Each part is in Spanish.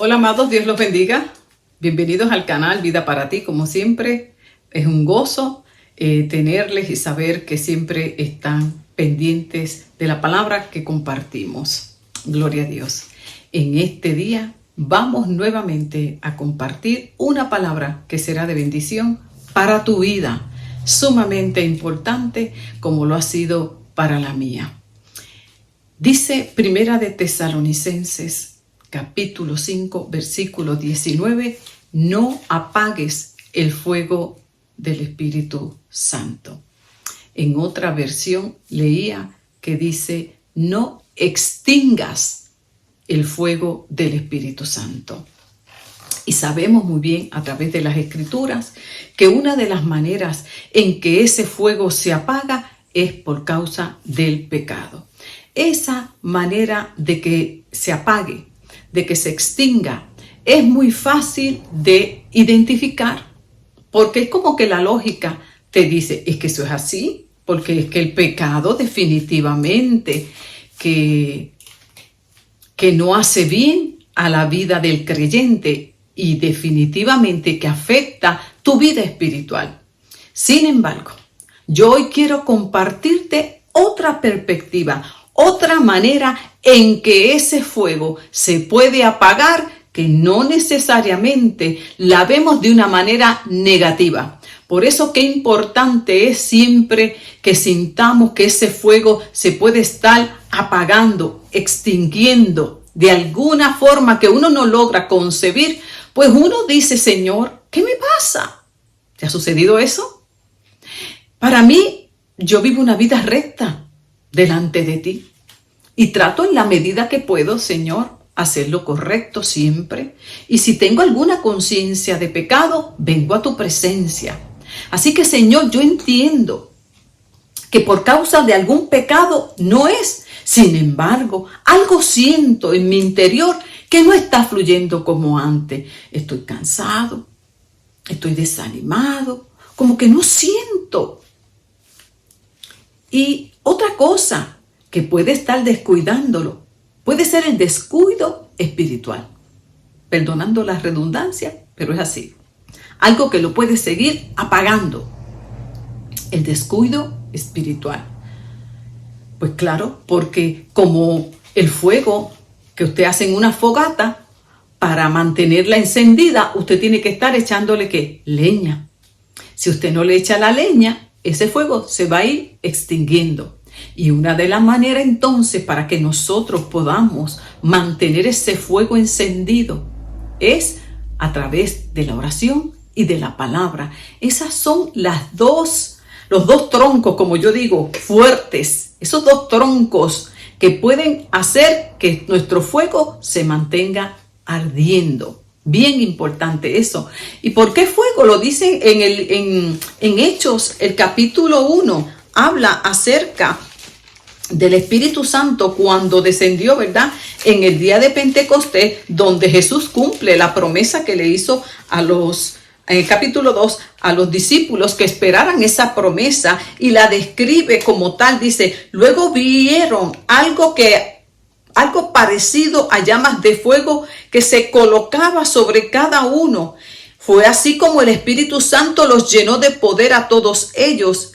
Hola amados, Dios los bendiga. Bienvenidos al canal Vida para Ti. Como siempre, es un gozo tenerles y saber que siempre están pendientes de la palabra que compartimos. Gloria a Dios. En este día vamos nuevamente a compartir una palabra que será de bendición para tu vida, sumamente importante como lo ha sido para la mía. Dice Primera de Tesalonicenses capítulo 5, versículo 19, no apagues el fuego del Espíritu Santo. En otra versión leía que dice, no extingas el fuego del Espíritu Santo. Y sabemos muy bien a través de las Escrituras que una de las maneras en que ese fuego se apaga es por causa del pecado. Esa manera de que se apague, de que se extinga, es muy fácil de identificar, porque es como que la lógica te dice, es que eso es así, porque es que el pecado definitivamente que no hace bien a la vida del creyente y definitivamente que afecta tu vida espiritual. Sin embargo, yo hoy quiero compartirte otra perspectiva, otra manera en que ese fuego se puede apagar, que no necesariamente la vemos de una manera negativa. Por eso qué importante es siempre que sintamos que ese fuego se puede estar apagando, extinguiendo de alguna forma que uno no logra concebir, pues uno dice, Señor, ¿qué me pasa? ¿Te ha sucedido eso? Para mí, yo vivo una vida recta delante de ti. Y trato en la medida que puedo, Señor, hacer lo correcto siempre. Y si tengo alguna conciencia de pecado, vengo a tu presencia. Así que, Señor, yo entiendo que por causa de algún pecado no es. Sin embargo, algo siento en mi interior que no está fluyendo como antes. Estoy cansado, estoy desanimado, como que no siento. Y otra cosa que puede estar descuidándolo, puede ser el descuido espiritual. Perdonando la redundancia, pero es así. Algo que lo puede seguir apagando. El descuido espiritual. Pues claro, porque como el fuego que usted hace en una fogata, para mantenerla encendida, usted tiene que estar echándole ¿qué? Leña. Si usted no le echa la leña, ese fuego se va a ir extinguiendo. Y una de las maneras entonces para que nosotros podamos mantener ese fuego encendido es a través de la oración y de la palabra. Esas son los dos troncos, como yo digo, fuertes. Esos dos troncos que pueden hacer que nuestro fuego se mantenga ardiendo. Bien importante eso. ¿Y por qué fuego? Lo dice en Hechos, el capítulo 1. Habla acerca del Espíritu Santo cuando descendió, ¿verdad? En el día de Pentecostés, donde Jesús cumple la promesa que le hizo en el capítulo 2, a los discípulos que esperaran esa promesa y la describe como tal. Dice, luego vieron algo parecido a llamas de fuego que se colocaba sobre cada uno. Fue así como el Espíritu Santo los llenó de poder a todos ellos.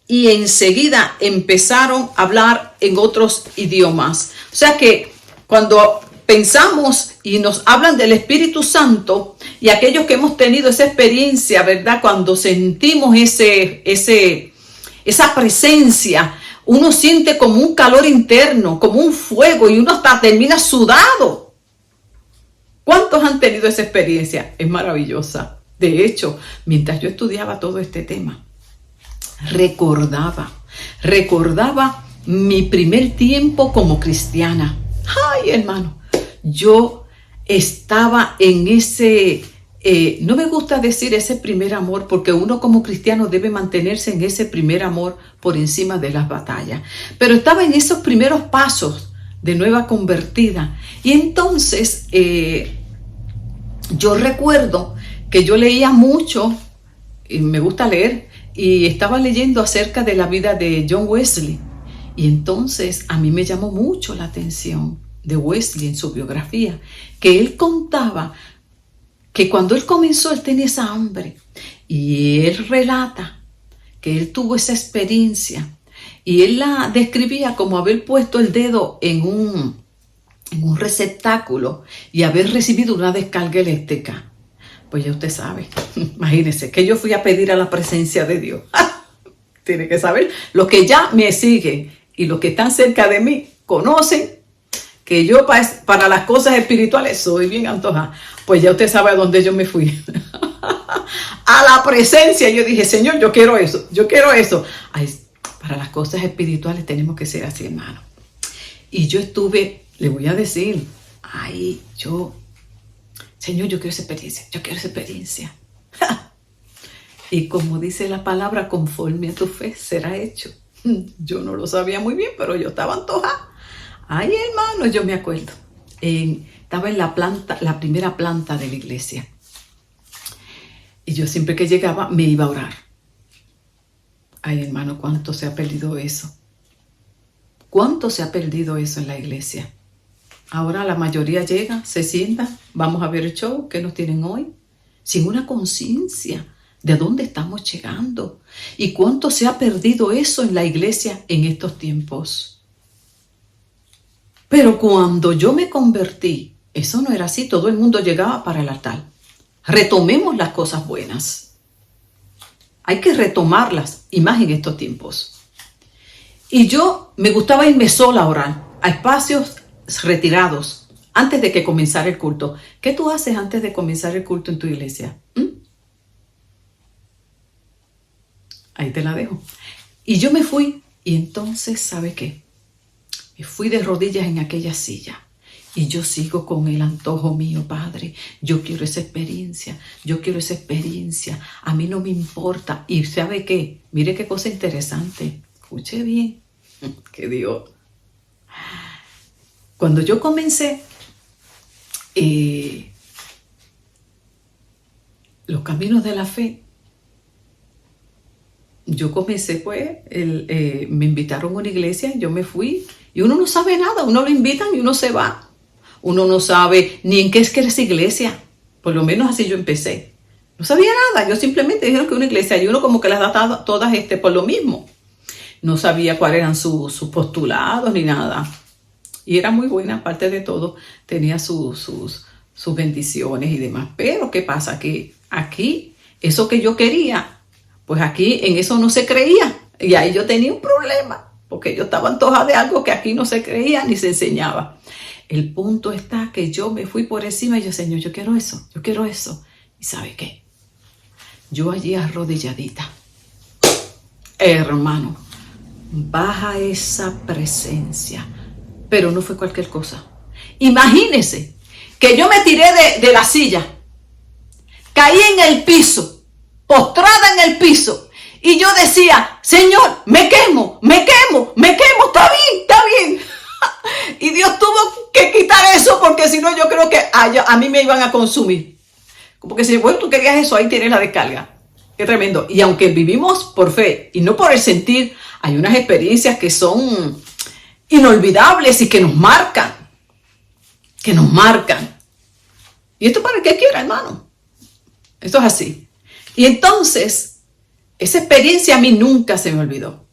Y enseguida empezaron a hablar en otros idiomas. O sea que cuando pensamos y nos hablan del Espíritu Santo y aquellos que hemos tenido esa experiencia, ¿verdad? Cuando sentimos esa presencia, uno siente como un calor interno, como un fuego y uno hasta termina sudado. ¿Cuántos han tenido esa experiencia? Es maravillosa. De hecho, mientras yo estudiaba todo este tema, recordaba mi primer tiempo como cristiana. Ay, hermano, yo estaba en ese, no me gusta decir ese primer amor, porque uno como cristiano debe mantenerse en ese primer amor por encima de las batallas. Pero estaba en esos primeros pasos de nueva convertida. Y entonces, yo recuerdo que yo leía mucho, y me gusta leer, y estaba leyendo acerca de la vida de John Wesley. Y entonces a mí me llamó mucho la atención de Wesley en su biografía, que él contaba que cuando él comenzó él tenía esa hambre y él relata que él tuvo esa experiencia y él la describía como haber puesto el dedo en un receptáculo y haber recibido una descarga eléctrica. Pues ya usted sabe, imagínese que yo fui a pedir a la presencia de Dios. Tiene que saber, los que ya me siguen y los que están cerca de mí conocen que yo para las cosas espirituales soy bien antojada. Pues ya usted sabe a dónde yo me fui. A la presencia. Yo dije, Señor, yo quiero eso, yo quiero eso. Ay, para las cosas espirituales tenemos que ser así, hermano. Y yo estuve, le voy a decir, Señor, yo quiero esa experiencia, yo quiero esa experiencia. Y como dice la palabra, conforme a tu fe será hecho. Yo no lo sabía muy bien, pero yo estaba antojada. Ay, hermano, yo me acuerdo. Estaba en la primera planta de la iglesia. Y yo siempre que llegaba me iba a orar. Ay, hermano, ¿cuánto se ha perdido eso? ¿Cuánto se ha perdido eso en la iglesia? Ahora la mayoría llega, se sienta, vamos a ver el show que nos tienen hoy, sin una conciencia de dónde estamos llegando. ¿Y cuánto se ha perdido eso en la iglesia en estos tiempos? Pero cuando yo me convertí, eso no era así, todo el mundo llegaba para el altar. Retomemos las cosas buenas. Hay que retomarlas, y más en estos tiempos. Y yo me gustaba irme sola a orar, a espacios retirados, antes de que comenzara el culto. ¿Qué tú haces antes de comenzar el culto en tu iglesia? Ahí te la dejo. Y yo me fui, y entonces, ¿sabe qué? Me fui de rodillas en aquella silla. Y yo sigo con el antojo mío, Padre. Yo quiero esa experiencia. Yo quiero esa experiencia. A mí no me importa. Y ¿sabe qué? Mire qué cosa interesante. Escuche bien. Que Dios. Cuando yo comencé los caminos de la fe, yo comencé pues, me invitaron a una iglesia, yo me fui. Y uno no sabe nada. Uno lo invitan y uno se va. Uno no sabe ni en qué es que es iglesia. Por lo menos así yo empecé. No sabía nada. Yo simplemente dijeron que una iglesia. Y uno como que las da todas por lo mismo. No sabía cuáles eran sus postulados ni nada. Y era muy buena, aparte de todo. Tenía sus bendiciones y demás. Pero ¿qué pasa? Que aquí, eso que yo quería, pues aquí en eso no se creía. Y ahí yo tenía un problema. Porque yo estaba antojada de algo que aquí no se creía ni se enseñaba. El punto está que yo me fui por encima y yo, Señor, yo quiero eso, yo quiero eso. ¿Y sabe qué? Yo allí arrodilladita, hermano, baja esa presencia, pero no fue cualquier cosa. Imagínese que yo me tiré de la silla, caí en el piso, postrada en el piso, y yo decía, Señor, me quemo, está bien. Y Dios tuvo que quitar eso porque si no yo creo que a mí me iban a consumir. Porque si bueno, tú querías eso, ahí tienes la descarga. Qué tremendo. Y aunque vivimos por fe y no por el sentir, hay unas experiencias que son inolvidables y que nos marcan. Y esto para el que quiera, hermano. Esto es así. Y entonces, esa experiencia a mí nunca se me olvidó.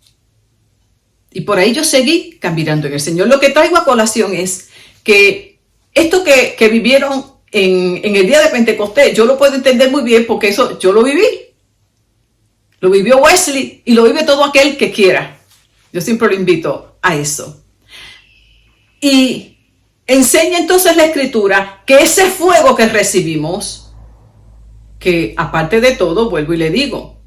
Y por ahí yo seguí caminando en el Señor. Lo que traigo a colación es que esto que vivieron en el día de Pentecostés, yo lo puedo entender muy bien porque eso yo lo viví. Lo vivió Wesley y lo vive todo aquel que quiera. Yo siempre lo invito a eso. Y enseña entonces la Escritura que ese fuego que recibimos, que aparte de todo, vuelvo y le digo,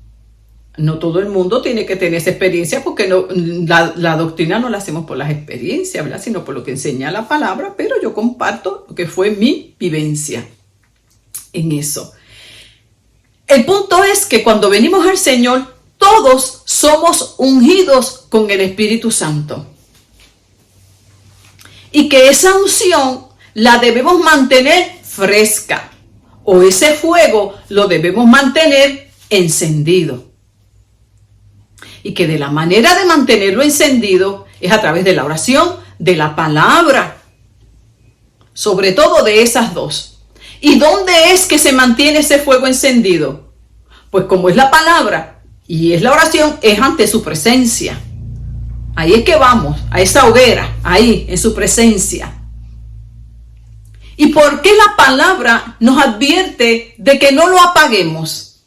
no todo el mundo tiene que tener esa experiencia porque la doctrina no la hacemos por las experiencias, ¿verdad? Sino por lo que enseña la palabra, pero yo comparto lo que fue mi vivencia en eso. El punto es que cuando venimos al Señor, todos somos ungidos con el Espíritu Santo. Y que esa unción la debemos mantener fresca, o ese fuego lo debemos mantener encendido. Y que de la manera de mantenerlo encendido es a través de la oración, de la palabra. sobre todo de esas dos. ¿Y dónde es que se mantiene ese fuego encendido? Pues como es la palabra y es la oración, es ante su presencia. Ahí es que vamos, a esa hoguera, ahí, en su presencia. ¿Y por qué la palabra nos advierte de que no lo apaguemos?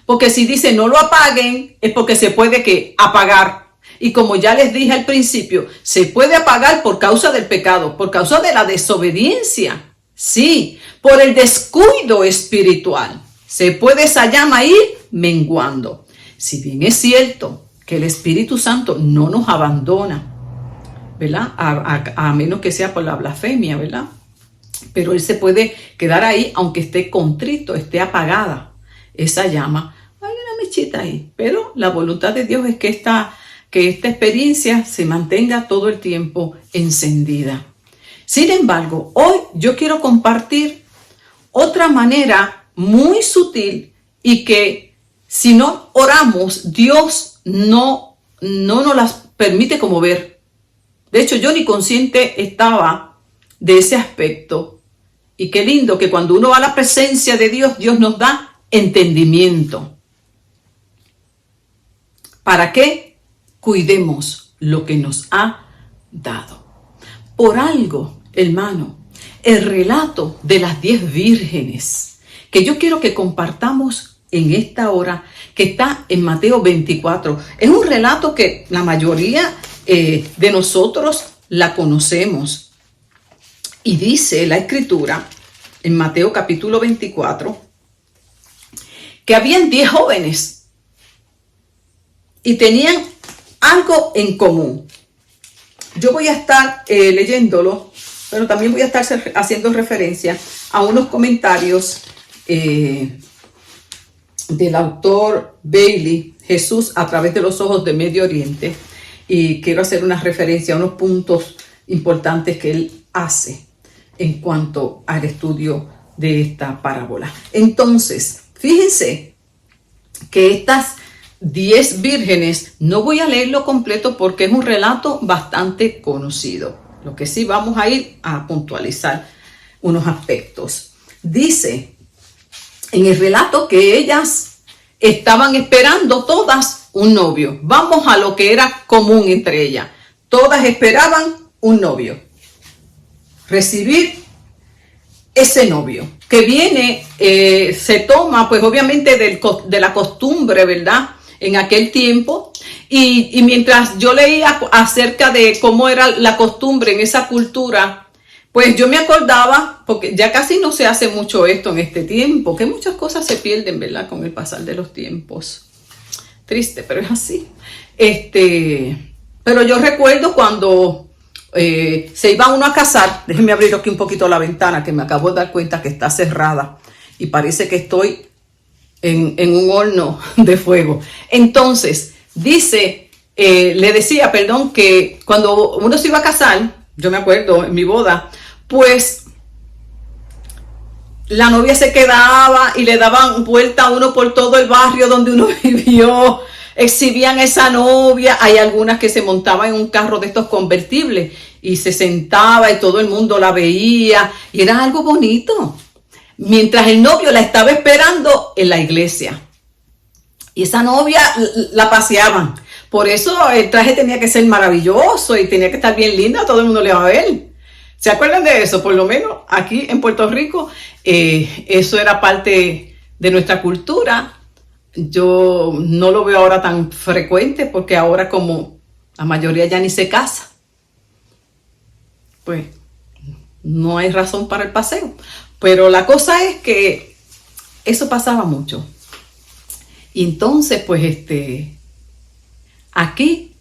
Porque si dice no lo apaguen, es porque se puede ¿qué? Apagar. Y como ya les dije al principio, se puede apagar por causa del pecado, por causa de la desobediencia. Sí, por el descuido espiritual. Se puede esa llama ir menguando. Si bien es cierto que el Espíritu Santo no nos abandona, ¿verdad? A menos que sea por la blasfemia, ¿verdad? Pero Él se puede quedar ahí, aunque esté contrito, esté apagada esa llama. Hay una mechita ahí, pero la voluntad de Dios es que esta experiencia se mantenga todo el tiempo encendida. Sin embargo, hoy yo quiero compartir otra manera muy sutil y que si no oramos, Dios no nos las permite como ver. De hecho, yo ni consciente estaba de ese aspecto. Y qué lindo que cuando uno va a la presencia de Dios, Dios nos da entendimiento. ¿Para qué? Cuidemos lo que nos ha dado. Por algo, hermano, el relato de las 10 vírgenes, que yo quiero que compartamos en esta hora, que está en Mateo 24. Es un relato que la mayoría de nosotros la conocemos. Y dice la Escritura, en Mateo capítulo 24, que habían 10 jóvenes y tenían algo en común. Yo voy a estar leyéndolo, pero también voy a estar haciendo referencia a unos comentarios del autor Bailey, Jesús a través de los ojos de Medio Oriente, y quiero hacer una referencia a unos puntos importantes que él hace en cuanto al estudio de esta parábola. Entonces, fíjense que estas 10 vírgenes, no voy a leerlo completo porque es un relato bastante conocido. Lo que sí vamos a ir a puntualizar unos aspectos. Dice en el relato que ellas estaban esperando todas un novio. Vamos a lo que era común entre ellas. Todas esperaban un novio. Recibir ese novio que viene, se toma pues obviamente de la costumbre, ¿verdad? En aquel tiempo. Y mientras yo leía acerca de cómo era la costumbre en esa cultura, pues yo me acordaba, porque ya casi no se hace mucho esto en este tiempo, que muchas cosas se pierden, ¿verdad? Con el pasar de los tiempos. Triste, pero es así. Pero yo recuerdo cuando se iba uno a casar. Déjenme abrir aquí un poquito la ventana, que me acabo de dar cuenta que está cerrada y parece que estoy en un horno de fuego. Entonces, le decía, que cuando uno se iba a casar, yo me acuerdo en mi boda, pues la novia se quedaba y le daban vuelta a uno por todo el barrio donde uno vivió, exhibían esa novia. Hay algunas que se montaban en un carro de estos convertibles y se sentaba y todo el mundo la veía y era algo bonito. Mientras el novio la estaba esperando en la iglesia. Y esa novia la paseaban. Por eso el traje tenía que ser maravilloso y tenía que estar bien linda, todo el mundo le va a ver. ¿Se acuerdan de eso? Por lo menos aquí en Puerto Rico, eso era parte de nuestra cultura. Yo no lo veo ahora tan frecuente porque ahora como la mayoría ya ni se casa, pues no hay razón para el paseo. Pero la cosa es que eso pasaba mucho. Y entonces, pues, aquí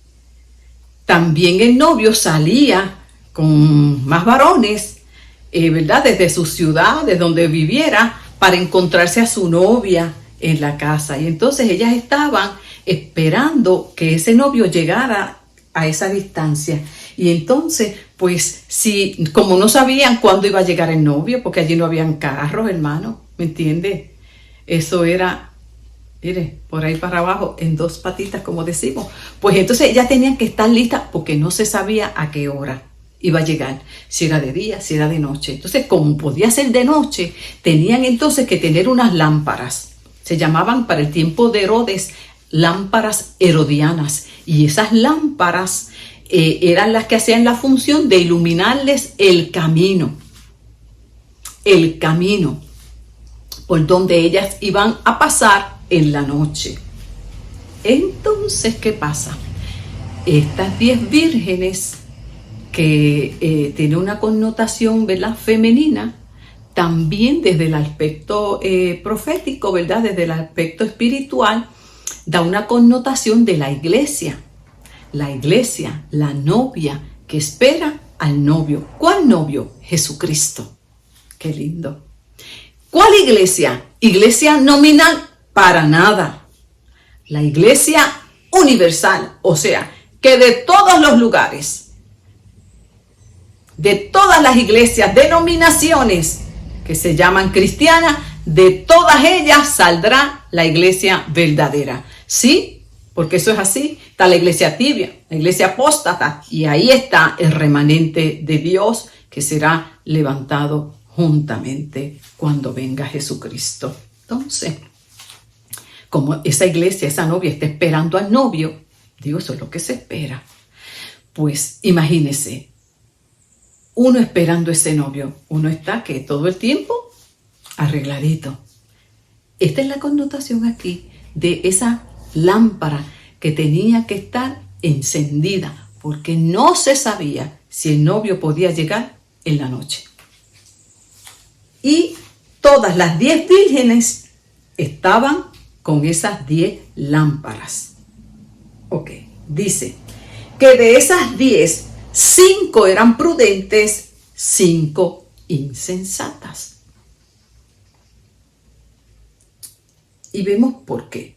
también el novio salía con más varones, ¿verdad? Desde su ciudad, de donde viviera, para encontrarse a su novia en la casa. Y entonces ellas estaban esperando que ese novio llegara a esa distancia. Y entonces, pues, como no sabían cuándo iba a llegar el novio, porque allí no habían carros, hermano, ¿me entiende? Eso era, mire, por ahí para abajo, en 2 patitas, como decimos. Pues entonces ellas tenían que estar listas porque no se sabía a qué hora iba a llegar, si era de día, si era de noche. Entonces, como podía ser de noche, tenían entonces que tener unas lámparas. Se llamaban para el tiempo de Herodes lámparas herodianas. Y esas lámparas eran las que hacían la función de iluminarles el camino por donde ellas iban a pasar en la noche. Entonces, ¿qué pasa? Estas 10 vírgenes, que tiene una connotación, ¿verdad?, femenina, también desde el aspecto profético, ¿verdad?, desde el aspecto espiritual, da una connotación de la iglesia. La iglesia, la novia que espera al novio. ¿Cuál novio? Jesucristo. Qué lindo. ¿Cuál iglesia? Iglesia nominal, para nada. La iglesia universal, o sea, que de todos los lugares, de todas las iglesias, denominaciones que se llaman cristianas, de todas ellas saldrá la iglesia verdadera. ¿Sí? Porque eso es así. Está la iglesia tibia, la iglesia apóstata, y ahí está el remanente de Dios que será levantado juntamente cuando venga Jesucristo. Entonces, como esa iglesia, esa novia está esperando al novio, digo, eso es lo que se espera. Pues imagínese, uno esperando ese novio, uno está que todo el tiempo arregladito. Esta es la connotación aquí de esa lámpara que tenía que estar encendida, porque no se sabía si el novio podía llegar en la noche. Y todas las 10 vírgenes estaban con esas 10 lámparas. Ok, dice que de esas 10, 5 eran prudentes, 5 insensatas. Y vemos por qué.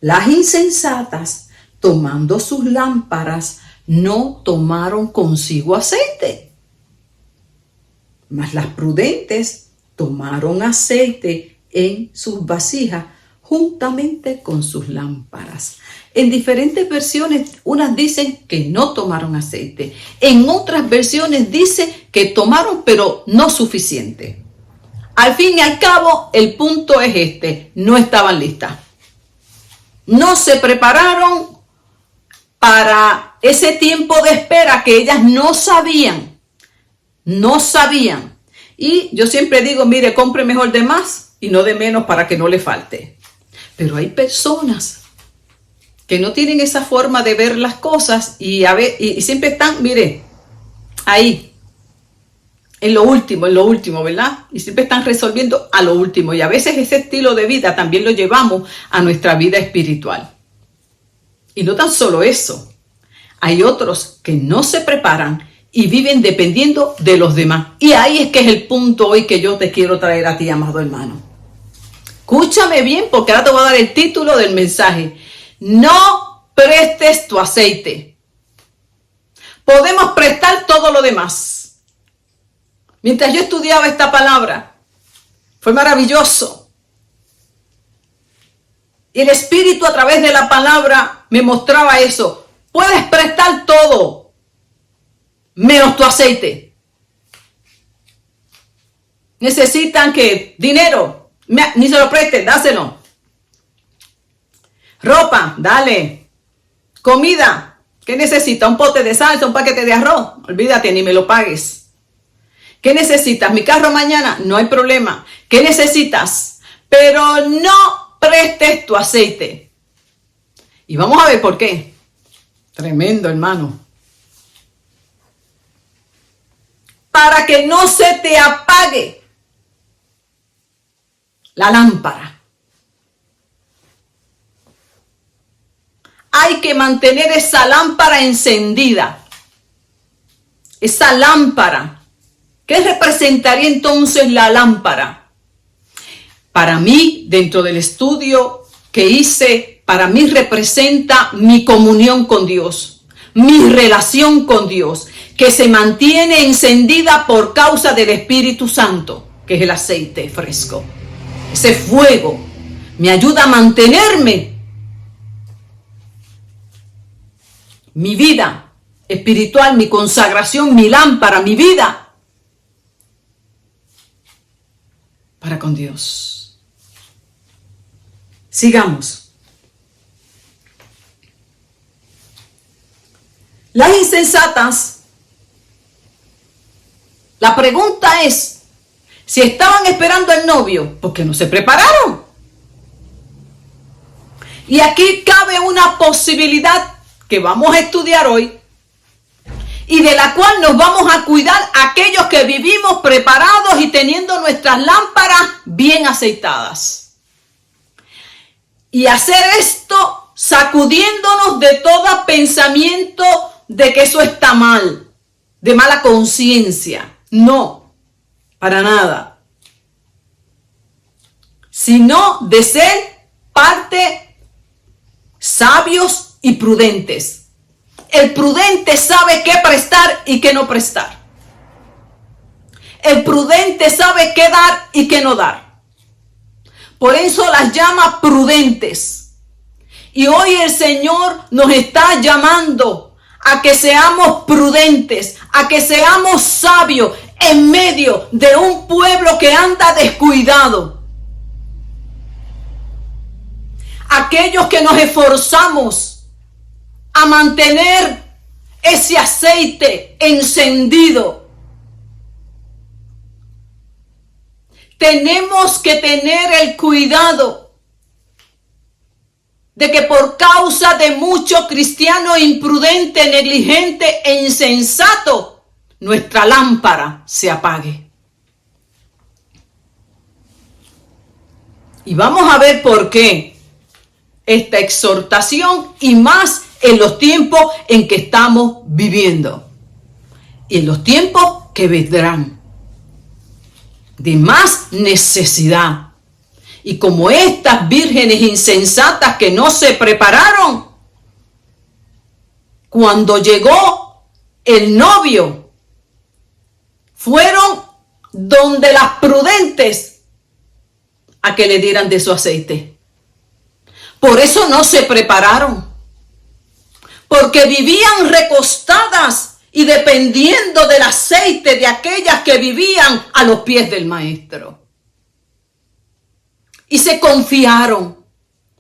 Las insensatas, tomando sus lámparas, no tomaron consigo aceite. Mas las prudentes tomaron aceite en sus vasijas juntamente con sus lámparas. En diferentes versiones, unas dicen que no tomaron aceite. En otras versiones dice que tomaron, pero no suficiente. Al fin y al cabo, el punto es este: no estaban listas. No se prepararon para ese tiempo de espera que ellas no sabían. No sabían. Y yo siempre digo, mire, compre mejor de más y no de menos para que no le falte. Pero hay personas que no tienen esa forma de ver las cosas y siempre están, mire, ahí, en lo último, ¿verdad? Y siempre están resolviendo a lo último. Y a veces ese estilo de vida también lo llevamos a nuestra vida espiritual. Y no tan solo eso. Hay otros que no se preparan y viven dependiendo de los demás. Y ahí es que es el punto hoy que yo te quiero traer a ti, amado hermano. Escúchame bien, porque ahora te voy a dar el título del mensaje. No prestes tu aceite. Podemos prestar todo lo demás. Mientras yo estudiaba esta palabra, fue maravilloso. Y el Espíritu a través de la palabra me mostraba eso. Puedes prestar todo, menos tu aceite. Necesitan que dinero, ni se lo prestes, dáselo. Ropa, dale. Comida, ¿qué necesitas? Un pote de salsa, un paquete de arroz. Olvídate, ni me lo pagues. ¿Qué necesitas? Mi carro mañana, no hay problema. ¿Qué necesitas? Pero no prestes tu aceite. Y vamos a ver por qué. Tremendo, hermano. Para que no se te apague la lámpara. Hay que mantener esa lámpara encendida. Esa lámpara. ¿Qué representaría entonces la lámpara? Para mí, dentro del estudio que hice, para mí representa mi comunión con Dios, mi relación con Dios, que se mantiene encendida por causa del Espíritu Santo, que es el aceite fresco. Ese fuego me ayuda a mantenerme mi vida espiritual, mi consagración, mi lámpara, mi vida para con Dios. Sigamos. Las insensatas, la pregunta es, si estaban esperando al novio, ¿por qué no se prepararon? Y aquí cabe una posibilidad que vamos a estudiar hoy y de la cual nos vamos a cuidar aquellos que vivimos preparados y teniendo nuestras lámparas bien aceitadas. Y hacer esto sacudiéndonos de todo pensamiento de que eso está mal, de mala conciencia. No, para nada. Sino de ser parte sabios y prudentes. El prudente sabe qué prestar y qué no prestar. El prudente sabe qué dar y qué no dar. Por eso las llama prudentes. Y hoy el Señor nos está llamando a que seamos prudentes, a que seamos sabios en medio de un pueblo que anda descuidado. Aquellos que nos esforzamos a mantener ese aceite encendido. Tenemos que tener el cuidado de que por causa de mucho cristiano imprudente, negligente e insensato, nuestra lámpara se apague. Y vamos a ver por qué esta exhortación y más en los tiempos en que estamos viviendo y en los tiempos que vendrán de más necesidad. Y como estas vírgenes insensatas que no se prepararon, cuando llegó el novio, fueron donde las prudentes a que le dieran de su aceite. Por eso no se prepararon, porque vivían recostadas y dependiendo del aceite de aquellas que vivían a los pies del maestro. Y se confiaron.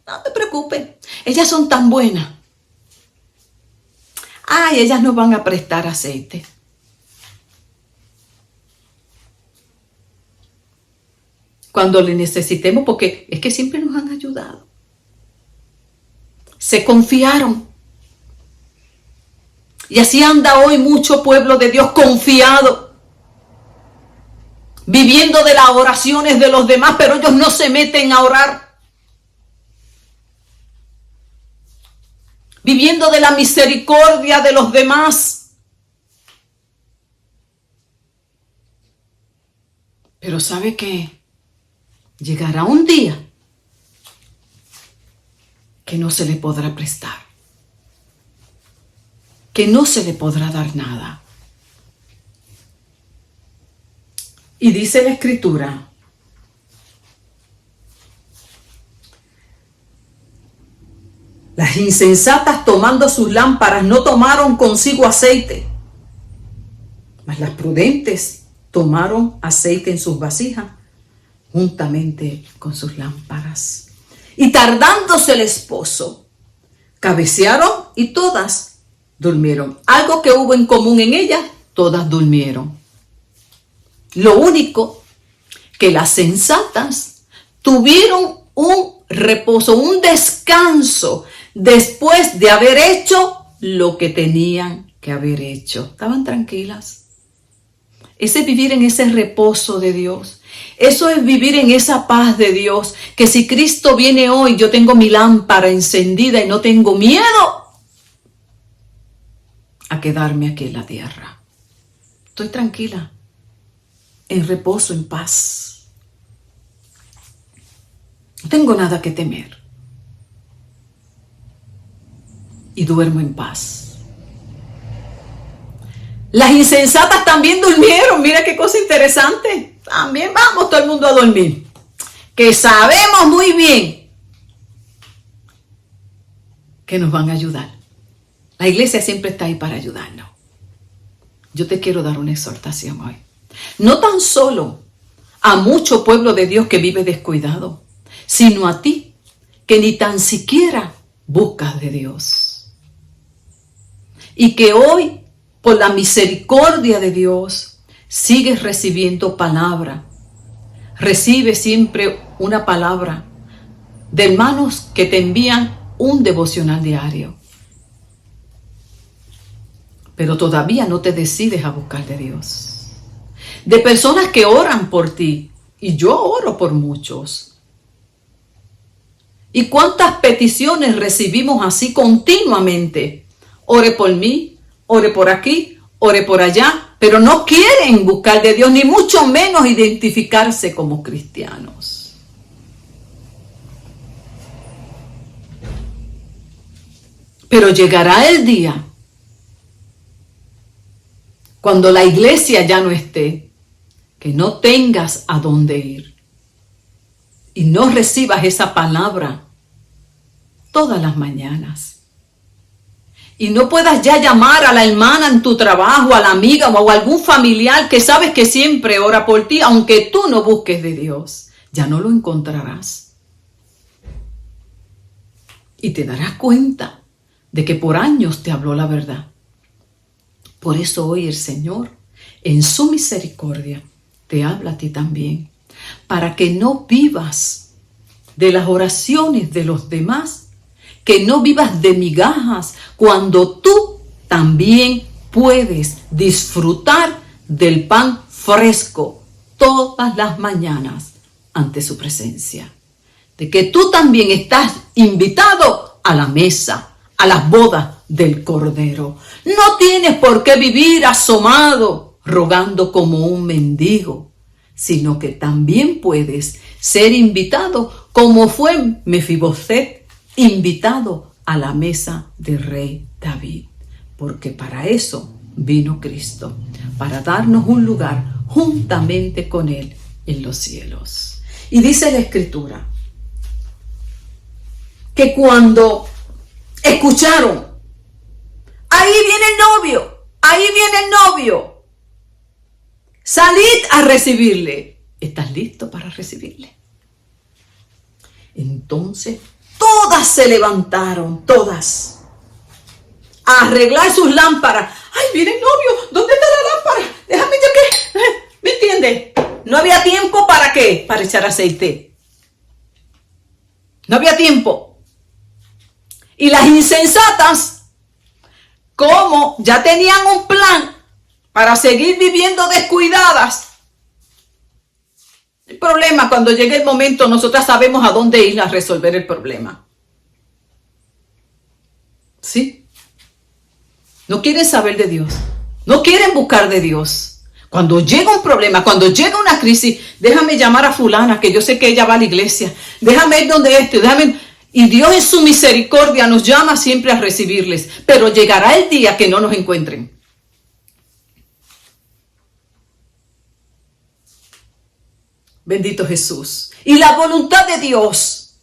No te preocupes, ellas son tan buenas. Ay, ellas nos van a prestar aceite. Cuando le necesitemos, porque es que siempre nos han ayudado. Se confiaron. Y así anda hoy mucho pueblo de Dios confiado, viviendo de las oraciones de los demás, pero ellos no se meten a orar. Viviendo de la misericordia de los demás. Pero ¿sabe qué? Llegará un día que no se le podrá prestar, que no se le podrá dar nada. Y dice la Escritura, las insensatas tomando sus lámparas no tomaron consigo aceite, mas las prudentes tomaron aceite en sus vasijas juntamente con sus lámparas. Y tardándose el esposo, cabecearon y todas durmieron. Algo que hubo en común en ellas, todas durmieron. Lo único que las sensatas tuvieron un reposo, un descanso después de haber hecho lo que tenían que haber hecho. Estaban tranquilas. Ese es vivir en ese reposo de Dios. Eso es vivir en esa paz de Dios. Que si Cristo viene hoy, yo tengo mi lámpara encendida y no tengo miedo a quedarme aquí en la tierra. Estoy tranquila, en reposo, en paz. No tengo nada que temer. Y duermo en paz. Las insensatas también durmieron. Mira qué cosa interesante. También vamos todo el mundo a dormir. Que sabemos muy bien que nos van a ayudar. La iglesia siempre está ahí para ayudarnos. Yo te quiero dar una exhortación hoy. No tan solo a mucho pueblo de Dios que vive descuidado, sino a ti que ni tan siquiera buscas de Dios. Y que hoy, por la misericordia de Dios, sigues recibiendo palabra. Recibe siempre una palabra de hermanos que te envían un devocional diario. Pero todavía no te decides a buscar de Dios. De personas que oran por ti, y yo oro por muchos. ¿Y cuántas peticiones recibimos así continuamente? Ore por mí, ore por aquí, ore por allá, pero no quieren buscar de Dios, ni mucho menos identificarse como cristianos. Pero llegará el día cuando la iglesia ya no esté, que no tengas a dónde ir y no recibas esa palabra todas las mañanas. Y no puedas ya llamar a la hermana en tu trabajo, a la amiga o a algún familiar que sabes que siempre ora por ti, aunque tú no busques de Dios. Ya no lo encontrarás. Y te darás cuenta de que por años te habló la verdad. Por eso hoy el Señor, en su misericordia, te habla a ti también, para que no vivas de las oraciones de los demás, que no vivas de migajas, cuando tú también puedes disfrutar del pan fresco todas las mañanas ante su presencia. De que tú también estás invitado a la mesa, a las bodas del Cordero. No tienes por qué vivir asomado, rogando como un mendigo, sino que también puedes ser invitado, como fue Mefiboset, invitado a la mesa del rey David. Porque para eso vino Cristo, para darnos un lugar juntamente con Él en los cielos. Y dice la Escritura que cuando escucharon, ahí viene el novio, ahí viene el novio, salid a recibirle. ¿Estás listo para recibirle? Entonces todas se levantaron, todas, a arreglar sus lámparas. ¡Ay, viene el novio! ¿Dónde está la lámpara? Déjame yo que... ¿Me entiendes? No había tiempo para qué, para echar aceite. No había tiempo. Y las insensatas, como ya tenían un plan para seguir viviendo descuidadas. El problema, cuando llegue el momento, nosotras sabemos a dónde ir a resolver el problema. ¿Sí? No quieren saber de Dios. No quieren buscar de Dios. Cuando llega un problema, cuando llega una crisis, déjame llamar a fulana, que yo sé que ella va a la iglesia. Déjame ir donde déjame... Y Dios en su misericordia nos llama siempre a recibirles. Pero llegará el día que no nos encuentren. Bendito Jesús. Y la voluntad de Dios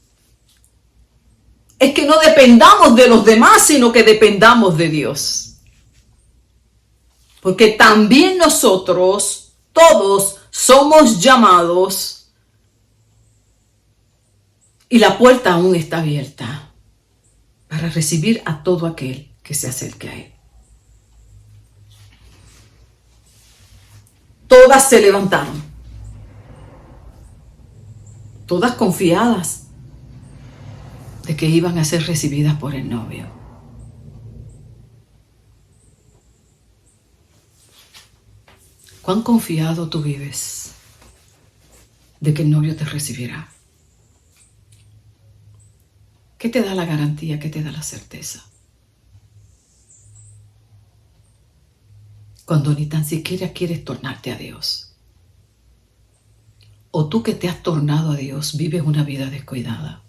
es que no dependamos de los demás, sino que dependamos de Dios. Porque también nosotros, todos, somos llamados. Y la puerta aún está abierta para recibir a todo aquel que se acerque a Él. Todas se levantaron. Todas confiadas de que iban a ser recibidas por el novio. ¿Cuán confiado tú vives de que el novio te recibirá? ¿Qué te da la garantía? ¿Qué te da la certeza? Cuando ni tan siquiera quieres tornarte a Dios. O tú que te has tornado a Dios, vives una vida descuidada.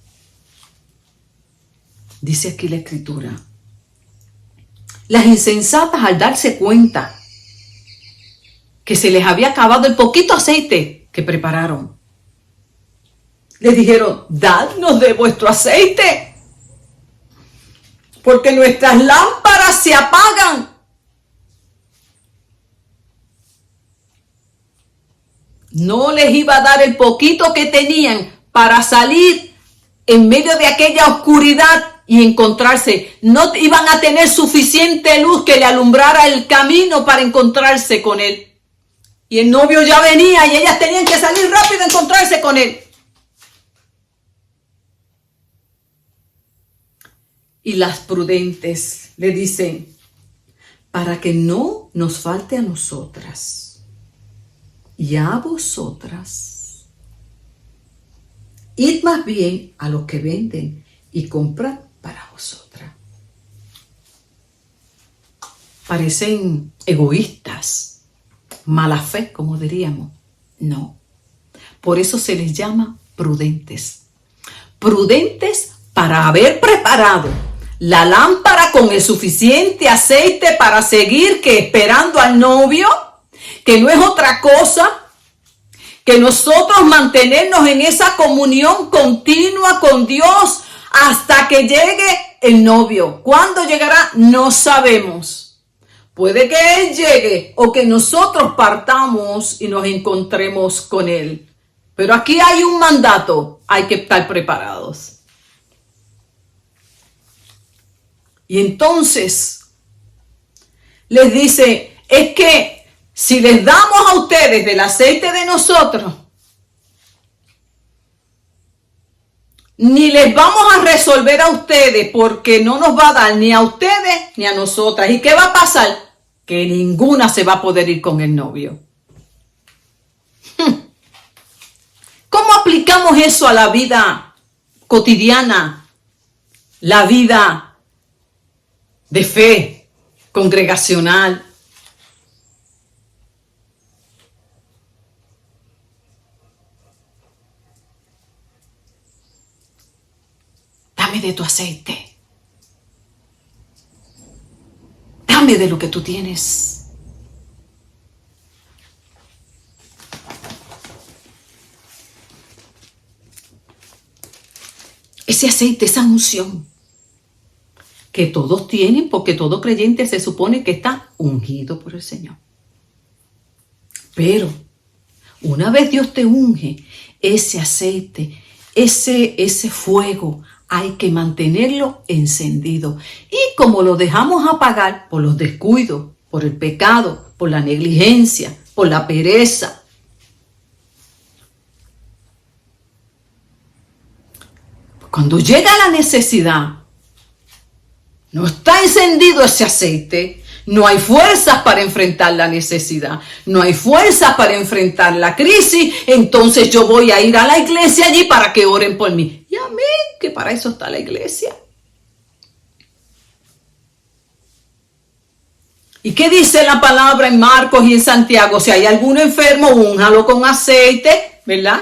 Dice aquí la Escritura. Las insensatas, al darse cuenta que se les había acabado el poquito aceite que prepararon, les dijeron, dadnos de vuestro aceite, porque nuestras lámparas se apagan. No les iba a dar el poquito que tenían para salir en medio de aquella oscuridad y encontrarse. No iban a tener suficiente luz que le alumbrara el camino para encontrarse con él. Y el novio ya venía y ellas tenían que salir rápido a encontrarse con él. Y las prudentes le dicen, para que no nos falte a nosotras y a vosotras, id más bien a los que venden y comprad para vosotras. Parecen egoístas, mala fe, como diríamos. No. Por eso se les llama prudentes. Prudentes para haber preparado la lámpara con el suficiente aceite para seguir esperando al novio, que no es otra cosa que nosotros mantenernos en esa comunión continua con Dios hasta que llegue el novio. ¿Cuándo llegará? No sabemos. Puede que Él llegue o que nosotros partamos y nos encontremos con Él. Pero aquí hay un mandato, hay que estar preparados. Y entonces les dice, es que si les damos a ustedes del aceite de nosotros, ni les vamos a resolver a ustedes porque no nos va a dar ni a ustedes ni a nosotras. ¿Y qué va a pasar? Que ninguna se va a poder ir con el novio. ¿Cómo aplicamos eso a la vida cotidiana? La vida de fe congregacional. Dame de tu aceite. Dame de lo que tú tienes. Ese aceite, esa unción que todos tienen, porque todo creyente se supone que está ungido por el Señor. Pero una vez Dios te unge, ese aceite, ese fuego, hay que mantenerlo encendido. Y como lo dejamos apagar por los descuidos, por el pecado, por la negligencia, por la pereza, cuando llega la necesidad, no está encendido ese aceite, no hay fuerzas para enfrentar la necesidad, no hay fuerzas para enfrentar la crisis, entonces yo voy a ir a la iglesia allí para que oren por mí. Y amén, que para eso está la iglesia. ¿Y qué dice la palabra en Marcos y en Santiago? Si hay alguno enfermo, únjalo con aceite, ¿verdad?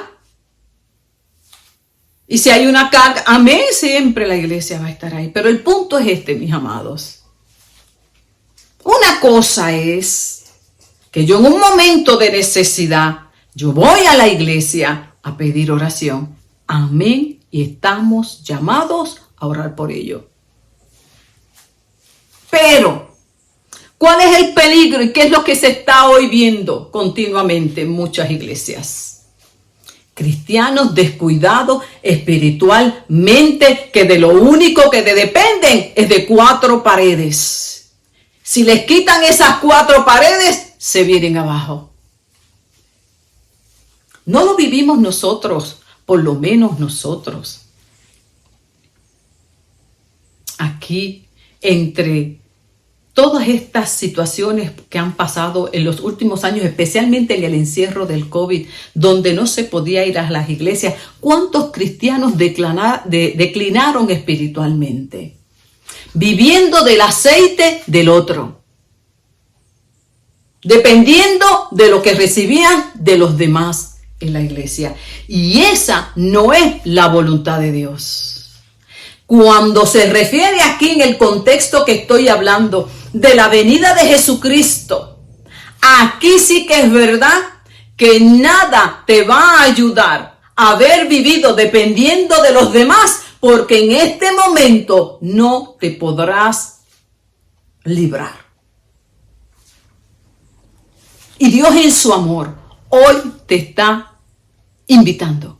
Y si hay una carga, amén, siempre la iglesia va a estar ahí. Pero el punto es este, mis amados. Una cosa es que yo en un momento de necesidad, yo voy a la iglesia a pedir oración. Amén. Y estamos llamados a orar por ello. Pero, ¿cuál es el peligro y qué es lo que se está hoy viendo continuamente en muchas iglesias? Cristianos descuidados espiritualmente, que de lo único que dependen es de 4 paredes. Si les quitan esas 4 paredes, se vienen abajo. No lo vivimos nosotros, por lo menos nosotros. Aquí, entre todas estas situaciones que han pasado en los últimos años, especialmente en el encierro del COVID, donde no se podía ir a las iglesias, ¿cuántos cristianos declinaron espiritualmente? Viviendo del aceite del otro, dependiendo de lo que recibían de los demás en la iglesia. Y esa no es la voluntad de Dios. Cuando se refiere aquí en el contexto que estoy hablando de la venida de Jesucristo, aquí sí que es verdad que nada te va a ayudar a haber vivido dependiendo de los demás porque en este momento no te podrás librar. Y Dios en su amor hoy te está invitando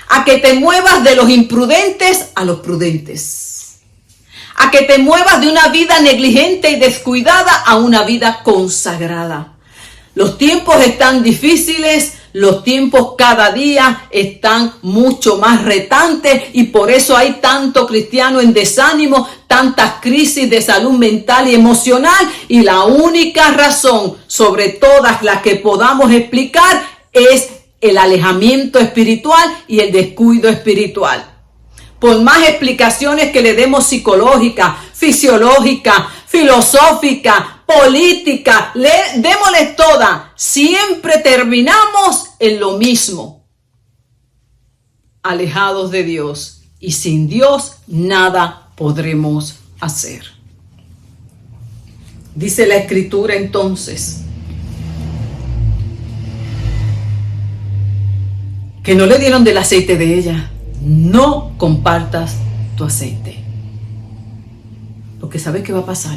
a que te muevas de los imprudentes a los prudentes, a que te muevas de una vida negligente y descuidada a una vida consagrada. Los tiempos están difíciles, los tiempos cada día están mucho más retantes y por eso hay tanto cristiano en desánimo, tantas crisis de salud mental y emocional, y la única razón sobre todas las que podamos explicar es el alejamiento espiritual y el descuido espiritual. Por más explicaciones que le demos psicológica, fisiológica, filosófica, política, démosle toda, siempre terminamos en lo mismo. Alejados de Dios, y sin Dios nada podremos hacer. Dice la Escritura entonces que no le dieron del aceite de ella. No compartas tu aceite, porque ¿sabes qué va a pasar?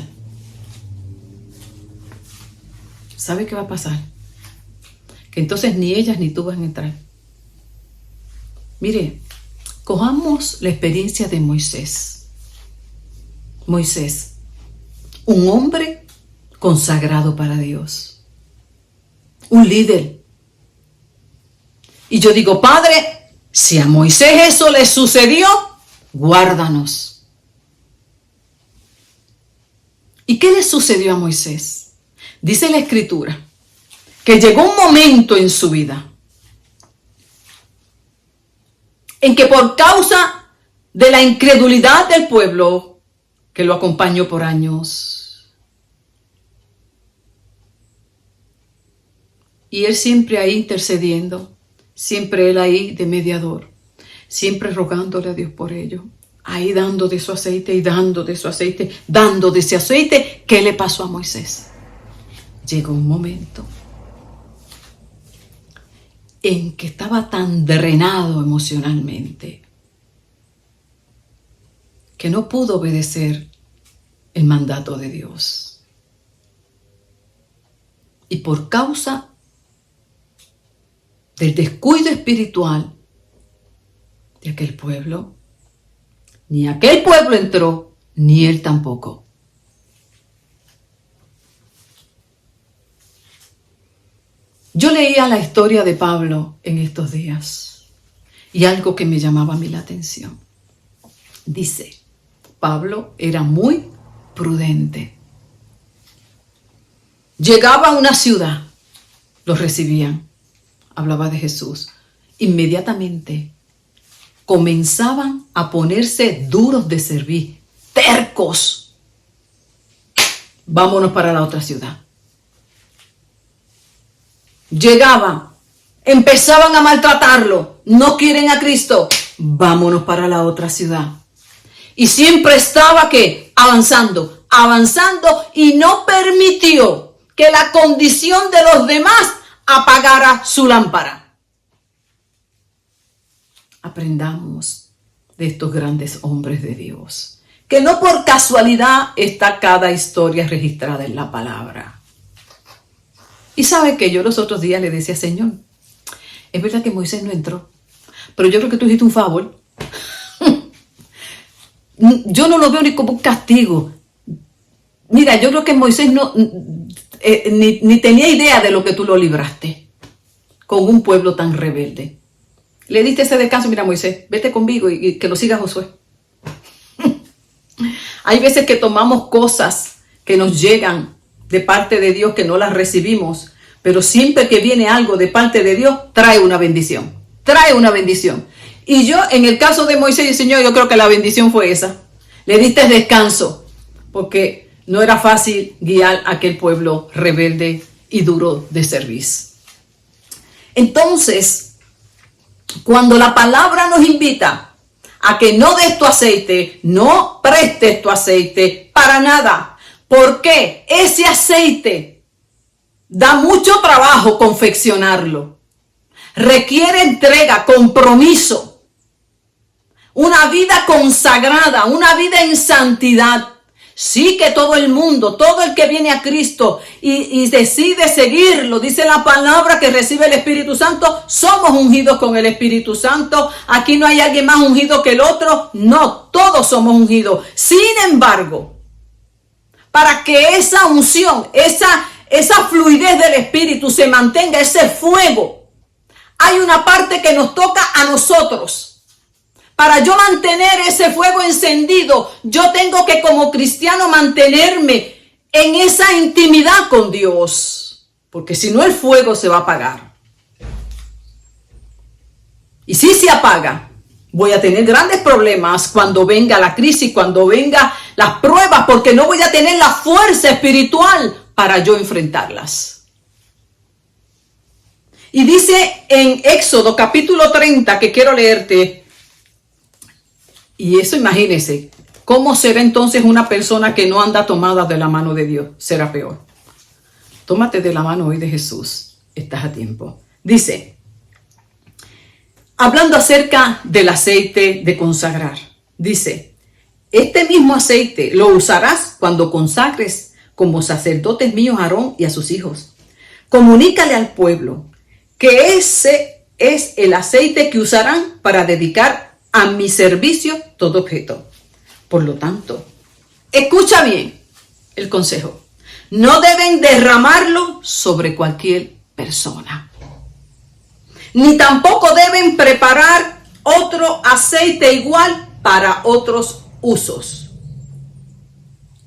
¿Sabe qué va a pasar? Que entonces ni ellas ni tú van a entrar. Mire, cojamos la experiencia de Moisés. Moisés, un hombre consagrado para Dios, un líder. Y yo digo, Padre, si a Moisés eso le sucedió, guárdanos. ¿Y qué le sucedió a Moisés? Dice la Escritura que llegó un momento en su vida en que por causa de la incredulidad del pueblo que lo acompañó por años, y él siempre ahí intercediendo, siempre él ahí de mediador, siempre rogándole a Dios por ello, ahí dando de su aceite y dando de su aceite, dando de ese aceite. ¿Qué le pasó a Moisés? Llegó un momento en que estaba tan drenado emocionalmente que no pudo obedecer el mandato de Dios. Y por causa del descuido espiritual de aquel pueblo, ni aquel pueblo entró, ni él tampoco. Yo leía la historia de Pablo en estos días y algo que me llamaba a mí la atención. Dice, Pablo era muy prudente. Llegaba a una ciudad, los recibían, hablaba de Jesús. Inmediatamente comenzaban a ponerse duros de servir, tercos. Vámonos para la otra ciudad. Llegaban, empezaban a maltratarlo, no quieren a Cristo, vámonos para la otra ciudad. Y siempre estaba que avanzando y no permitió que la condición de los demás apagara su lámpara. Aprendamos de estos grandes hombres de Dios, que no por casualidad está cada historia registrada en la palabra. Y sabe que yo los otros días le decía, Señor, es verdad que Moisés no entró, pero yo creo que tú hiciste un favor. Yo no lo veo ni como un castigo. Mira, yo creo que Moisés no, ni tenía idea de lo que tú lo libraste con un pueblo tan rebelde. Le diste ese descanso, mira Moisés, vete conmigo y que lo siga Josué. Hay veces que tomamos cosas que nos llegan de parte de Dios que no las recibimos, pero siempre que viene algo de parte de Dios, trae una bendición. Trae una bendición. Y yo, en el caso de Moisés y Señor, yo creo que la bendición fue esa. Le diste descanso, porque no era fácil guiar a aquel pueblo rebelde y duro de servicio. Entonces, cuando la palabra nos invita a que no des tu aceite, no prestes tu aceite para nada. ¿Por qué? Ese aceite da mucho trabajo confeccionarlo. Requiere entrega, compromiso. una vida consagrada, una vida en santidad. Sí que todo el mundo, todo el que viene a Cristo y decide seguirlo, dice la palabra que recibe el Espíritu Santo, somos ungidos con el Espíritu Santo. Aquí no hay alguien más ungido que el otro. No, todos somos ungidos. Sin embargo, para que esa unción, esa fluidez del Espíritu se mantenga, ese fuego, hay una parte que nos toca a nosotros. Para yo mantener ese fuego encendido, yo tengo que como cristiano mantenerme en esa intimidad con Dios. Porque si no, el fuego se va a apagar. Y si se apaga, voy a tener grandes problemas cuando venga la crisis, cuando venga las pruebas, porque no voy a tener la fuerza espiritual para yo enfrentarlas. Y dice en Éxodo capítulo 30, que quiero leerte. Y eso, imagínense, ¿cómo será entonces una persona que no anda tomada de la mano de Dios? Será peor. Tómate de la mano hoy de Jesús. Estás a tiempo. Dice, hablando acerca del aceite de consagrar, dice, este mismo aceite lo usarás cuando consagres como sacerdotes míos a Aarón y a sus hijos. Comunícale al pueblo que ese es el aceite que usarán para dedicar a mi servicio todo objeto. Por lo tanto, escucha bien el consejo. No deben derramarlo sobre cualquier persona. Ni tampoco deben preparar otro aceite igual para otros usos.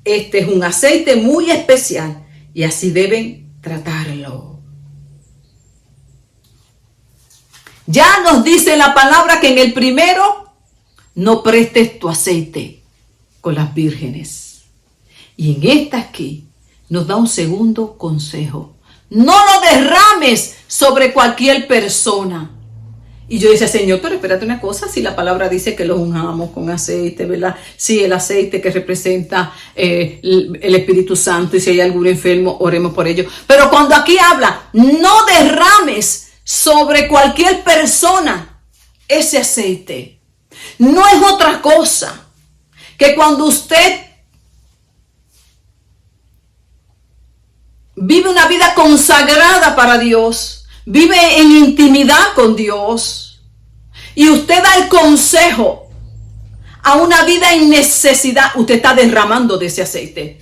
Este es un aceite muy especial y así deben tratarlo. Ya nos dice la palabra que en el primero no prestes tu aceite con las vírgenes. Y en esta aquí nos da un segundo consejo. No lo derrames sobre cualquier persona. Y yo decía, Señor, pero espérate una cosa, si la palabra dice que los ungamos con aceite, ¿verdad? Sí, el aceite que representa el Espíritu Santo, y si hay algún enfermo, oremos por ello. Pero cuando aquí habla, no derrames sobre cualquier persona ese aceite. No es otra cosa que cuando usted vive una vida consagrada para Dios, vive en intimidad con Dios, y usted da el consejo a una vida en necesidad, usted está derramando de ese aceite.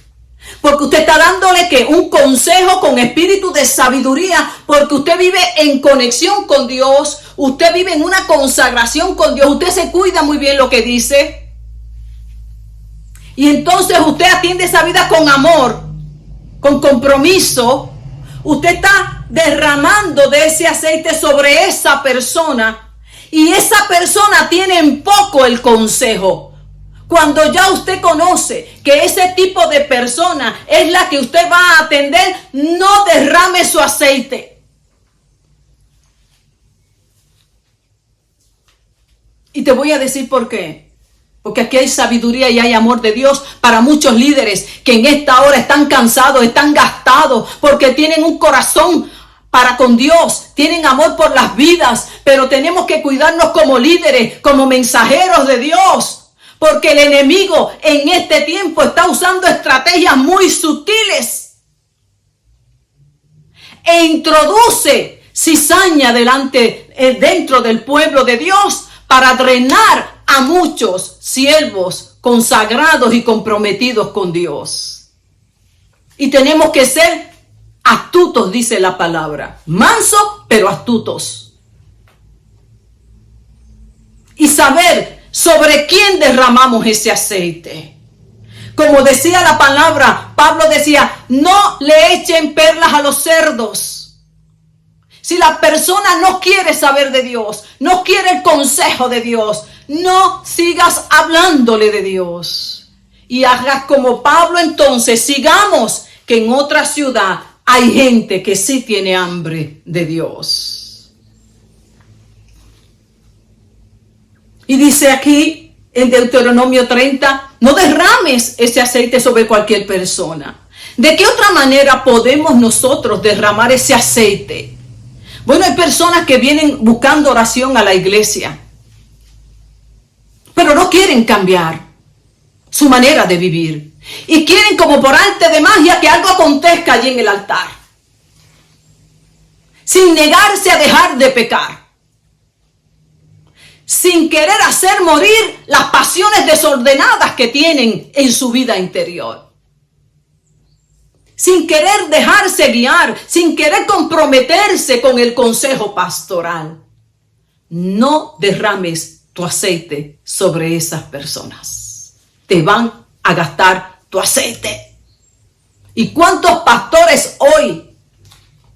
Porque usted está dándole que un consejo con espíritu de sabiduría, porque usted vive en conexión con Dios, usted vive en una consagración con Dios, usted se cuida muy bien lo que dice. Y entonces usted atiende esa vida con amor, con compromiso. Usted está derramando de ese aceite sobre esa persona, y esa persona tiene en poco el consejo. Cuando ya usted conoce que ese tipo de persona es la que usted va a atender, no derrame su aceite. Y te voy a decir por qué. Porque aquí hay sabiduría y hay amor de Dios para muchos líderes que en esta hora están cansados, están gastados, porque tienen un corazón para con Dios, tienen amor por las vidas, pero tenemos que cuidarnos como líderes, como mensajeros de Dios. Porque el enemigo en este tiempo está usando estrategias muy sutiles. E introduce cizaña dentro del pueblo de Dios para drenar a muchos siervos consagrados y comprometidos con Dios. Y tenemos que ser astutos, dice la palabra. Mansos, pero astutos. Y saber sobre quién derramamos ese aceite. Como decía la palabra, Pablo decía, no le echen perlas a los cerdos. Si la persona no quiere saber de Dios, no quiere el consejo de Dios, no sigas hablándole de Dios. Y hagas como Pablo entonces, sigamos que en otra ciudad hay gente que sí tiene hambre de Dios. Y dice aquí en Deuteronomio 30, no derrames ese aceite sobre cualquier persona. ¿De qué otra manera podemos nosotros derramar ese aceite? Bueno, hay personas que vienen buscando oración a la iglesia. pero no quieren cambiar su manera de vivir. Y quieren como por arte de magia que algo acontezca allí en el altar, sin negarse a dejar de pecar, sin querer hacer morir las pasiones desordenadas que tienen en su vida interior, sin querer dejarse guiar, sin querer comprometerse con el consejo pastoral. No derrames tu aceite sobre esas personas. Te van a gastar tu aceite. ¿Y cuántos pastores hoy,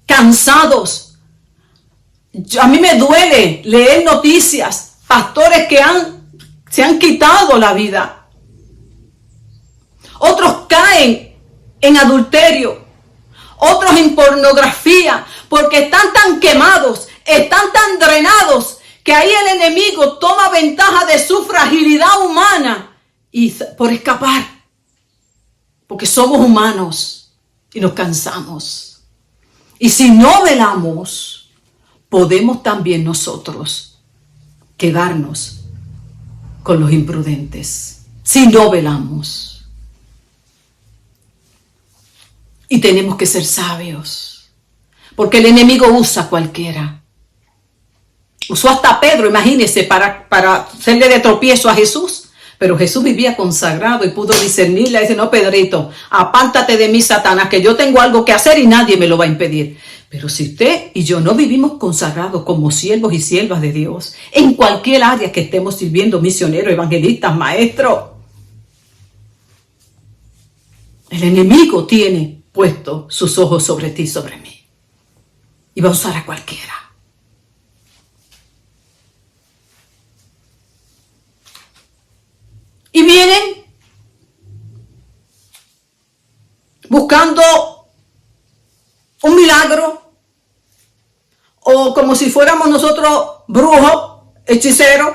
cansados? A mí me duele leer noticias, pastores que se han quitado la vida. Otros caen en adulterio, otros en pornografía, porque están tan quemados, están tan drenados, que ahí el enemigo toma ventaja de su fragilidad humana y por escapar, porque somos humanos y nos cansamos. Y si no velamos, podemos también nosotros quedarnos con los imprudentes, si no velamos. Y tenemos que ser sabios, porque el enemigo usa a cualquiera. Usó hasta a Pedro, imagínense, para hacerle de tropiezo a Jesús. Pero Jesús vivía consagrado y pudo discernirle. Dice, no, Pedrito, apártate de mí, Satanás, que yo tengo algo que hacer y nadie me lo va a impedir. Pero si usted y yo no vivimos consagrados como siervos y siervas de Dios, en cualquier área que estemos sirviendo, misioneros, evangelistas, maestros, el enemigo tiene puesto sus ojos sobre ti, sobre mí. Y va a usar a cualquiera. Y vienen buscando un milagro, o como si fuéramos nosotros brujos, hechiceros.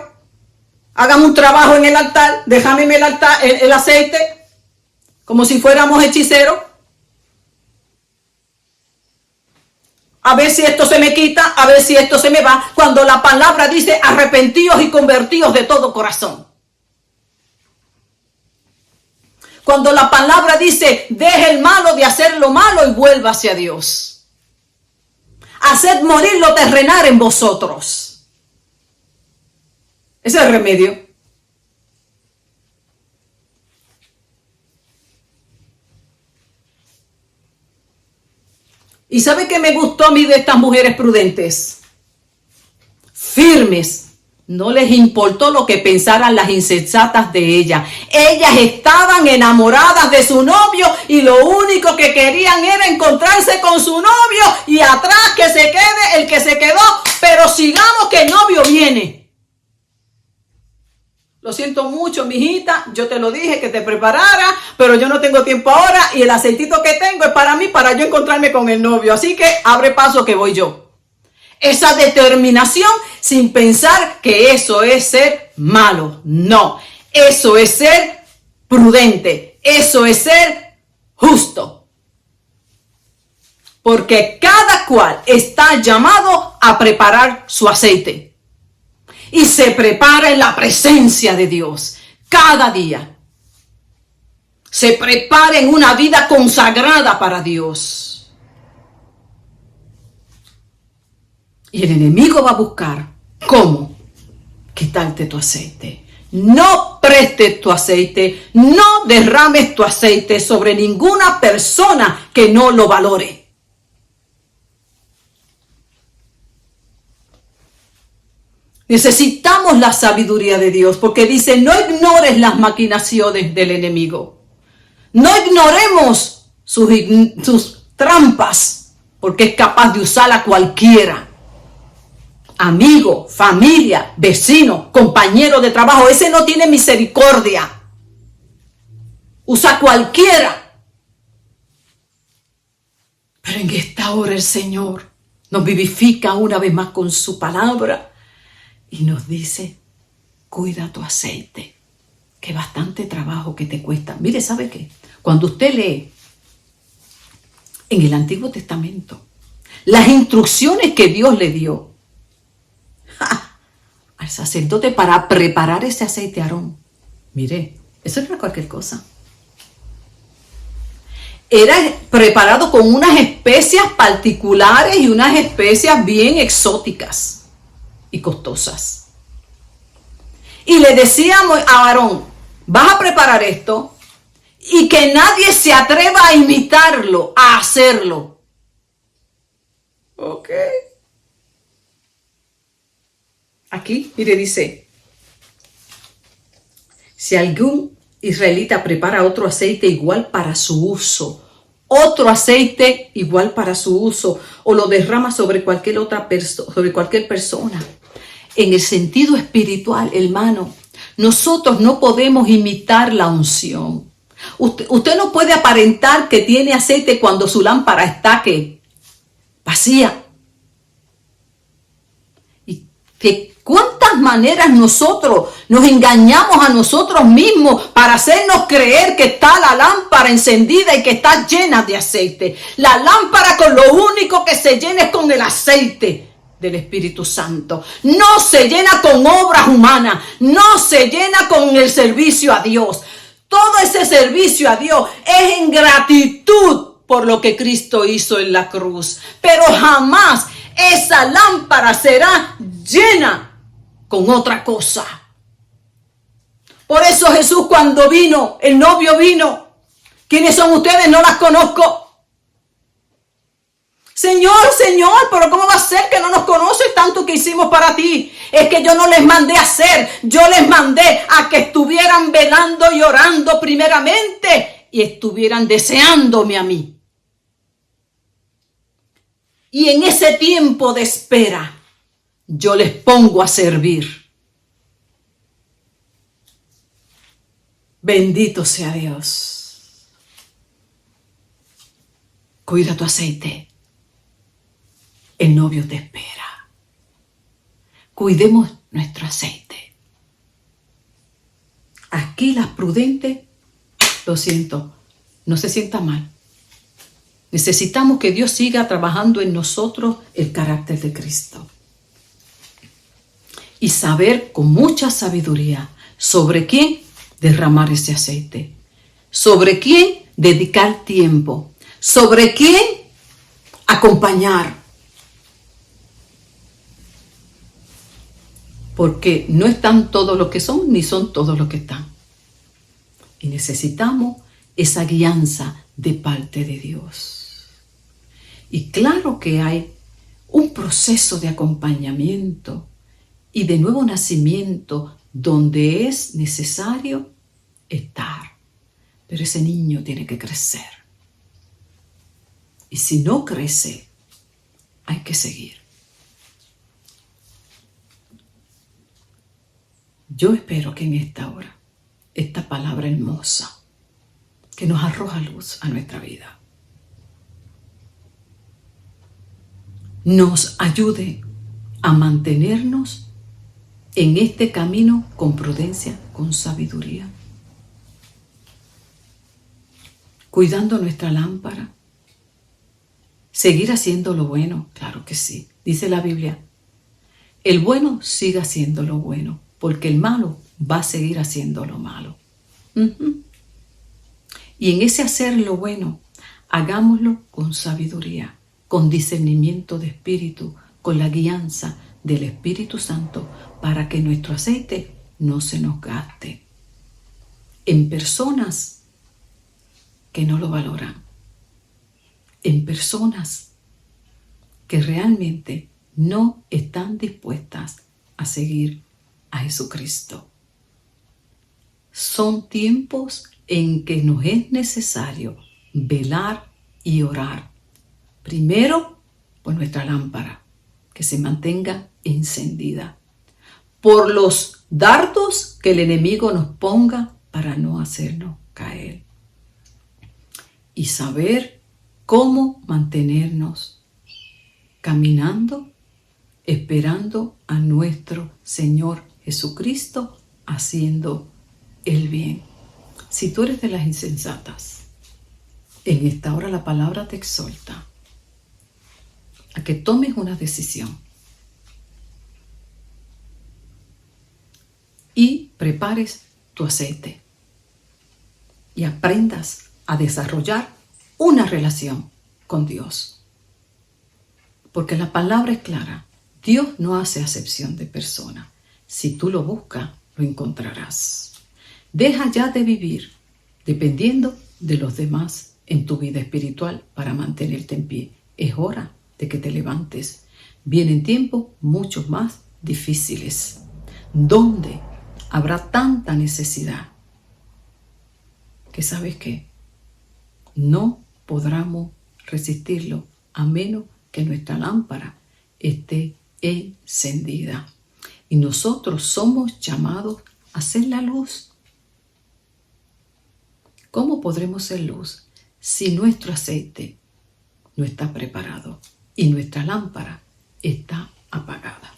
Hagamos un trabajo en el altar, déjame en el altar el aceite, como si fuéramos hechiceros. A ver si esto se me quita, a ver si esto se me va, cuando la palabra dice arrepentíos y convertíos de todo corazón. Cuando la palabra dice, deje el malo de hacer lo malo y vuelva hacia Dios. Haced morir lo terrenal en vosotros. Ese es el remedio. ¿Y sabe qué me gustó a mí de estas mujeres prudentes? Firmes. No les importó lo que pensaran las insensatas de ella. Ellas estaban enamoradas de su novio y lo único que querían era encontrarse con su novio y atrás que se quede el que se quedó, pero sigamos que el novio viene. Lo siento mucho, mijita, yo te lo dije que te preparara, pero yo no tengo tiempo ahora y el aceitito que tengo es para mí, para yo encontrarme con el novio. Así que abre paso que voy yo. Esa determinación sin pensar que eso es ser malo. No, eso es ser prudente. Eso es ser justo. Porque cada cual está llamado a preparar su aceite. Y se prepara en la presencia de Dios. Cada día. Se prepara en una vida consagrada para Dios. Y el enemigo va a buscar cómo quitarte tu aceite. No prestes tu aceite, no derrames tu aceite sobre ninguna persona que no lo valore. Necesitamos la sabiduría de Dios, porque dice, no ignores las maquinaciones del enemigo. No ignoremos sus trampas, porque es capaz de usar a cualquiera. Amigo, familia, vecino, compañero de trabajo, ese no tiene misericordia. Usa cualquiera. Pero en esta hora el Señor nos vivifica una vez más con su palabra y nos dice, cuida tu aceite, que bastante trabajo que te cuesta. Mire, ¿sabe qué? Cuando usted lee en el Antiguo Testamento las instrucciones que Dios le dio, al sacerdote para preparar ese aceite, Aarón. Mire, eso no era cualquier cosa. Era preparado con unas especias particulares y unas especias bien exóticas y costosas. Y le decíamos a Aarón, vas a preparar esto y que nadie se atreva a imitarlo, a hacerlo. Ok. Aquí, mire, dice, si algún israelita prepara otro aceite igual para su uso, o lo derrama sobre cualquier otra sobre cualquier persona. En el sentido espiritual, hermano, nosotros no podemos imitar la unción. Usted no puede aparentar que tiene aceite cuando su lámpara está vacía. Y que cuántas maneras nosotros nos engañamos a nosotros mismos para hacernos creer que está la lámpara encendida y que está llena de aceite. La lámpara con lo único que se llena es con el aceite del Espíritu Santo. No se llena con obras humanas, no se llena con el servicio a Dios. Todo ese servicio a Dios es en gratitud por lo que Cristo hizo en la cruz. Pero jamás esa lámpara será llena con otra cosa. Por eso Jesús, cuando vino, el novio vino. ¿Quiénes son ustedes? No las conozco. Señor, pero ¿cómo va a ser que no nos conoces tanto que hicimos para ti? Es que yo no les mandé a hacer, yo les mandé a que estuvieran velando y orando primeramente y estuvieran deseándome a mí. Y en ese tiempo de espera, yo les pongo a servir. Bendito sea Dios. Cuida tu aceite. El novio te espera. Cuidemos nuestro aceite. Aquí las prudentes, lo siento, no se sienta mal. Necesitamos que Dios siga trabajando en nosotros el carácter de Cristo. Y saber con mucha sabiduría sobre quién derramar ese aceite, sobre quién dedicar tiempo, sobre quién acompañar. Porque no están todos los que son, ni son todos los que están. Y necesitamos esa guianza de parte de Dios. Y claro que hay un proceso de acompañamiento y de nuevo nacimiento donde es necesario estar. Pero ese niño tiene que crecer. Y si no crece, hay que seguir. Yo espero que en esta hora, esta palabra hermosa, que nos arroja luz a nuestra vida, nos ayude a mantenernos en este camino con prudencia, con sabiduría, cuidando nuestra lámpara, seguir haciendo lo bueno, claro que sí. Dice la Biblia, el bueno siga haciendo lo bueno, porque el malo va a seguir haciendo lo malo. Y en ese hacer lo bueno, hagámoslo con sabiduría, con discernimiento de espíritu, con la guianza del Espíritu Santo, para que nuestro aceite no se nos gaste en personas que no lo valoran, en personas que realmente no están dispuestas a seguir a Jesucristo. Son tiempos en que nos es necesario velar y orar. Primero, por nuestra lámpara, que se mantenga encendida. Por los dardos que el enemigo nos ponga para no hacernos caer. Y saber cómo mantenernos caminando, esperando a nuestro Señor Jesucristo, haciendo el bien. Si tú eres de las insensatas, en esta hora la palabra te exhorta a que tomes una decisión. y prepares tu aceite y aprendas a desarrollar una relación con Dios. Porque la palabra es clara. Dios no hace acepción de persona. Si tú lo buscas, lo encontrarás. Deja ya de vivir dependiendo de los demás en tu vida espiritual para mantenerte en pie. Es hora de que te levantes. Vienen tiempos mucho más difíciles, donde habrá tanta necesidad que sabes que no podremos resistirlo a menos que nuestra lámpara esté encendida. Y nosotros somos llamados a ser la luz. ¿Cómo podremos ser luz si nuestro aceite no está preparado y nuestra lámpara está apagada?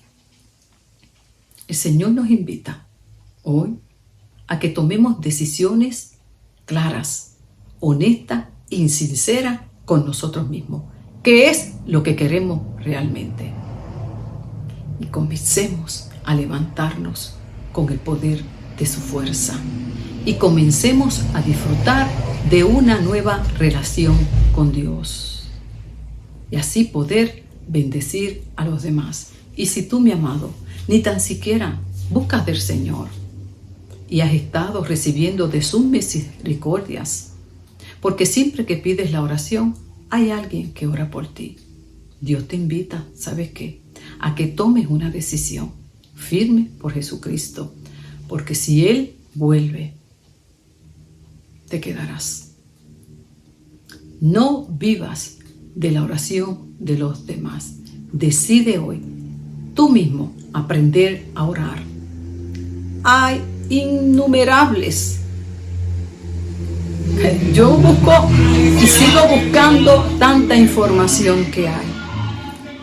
El Señor nos invita hoy a que tomemos decisiones claras, honestas y sinceras con nosotros mismos. ¿Qué es lo que queremos realmente? Y comencemos a levantarnos con el poder de su fuerza. Y comencemos a disfrutar de una nueva relación con Dios. Y así poder bendecir a los demás. Y si tú, mi amado, ni tan siquiera buscas del Señor y has estado recibiendo de sus misericordias, porque siempre que pides la oración, hay alguien que ora por ti. Dios te invita, ¿sabes qué? A que tomes una decisión firme por Jesucristo, porque si Él vuelve, te quedarás. No vivas de la oración de los demás. Decide hoy, tú mismo, aprender a orar. Hay innumerables. Yo busco y sigo buscando tanta información que hay.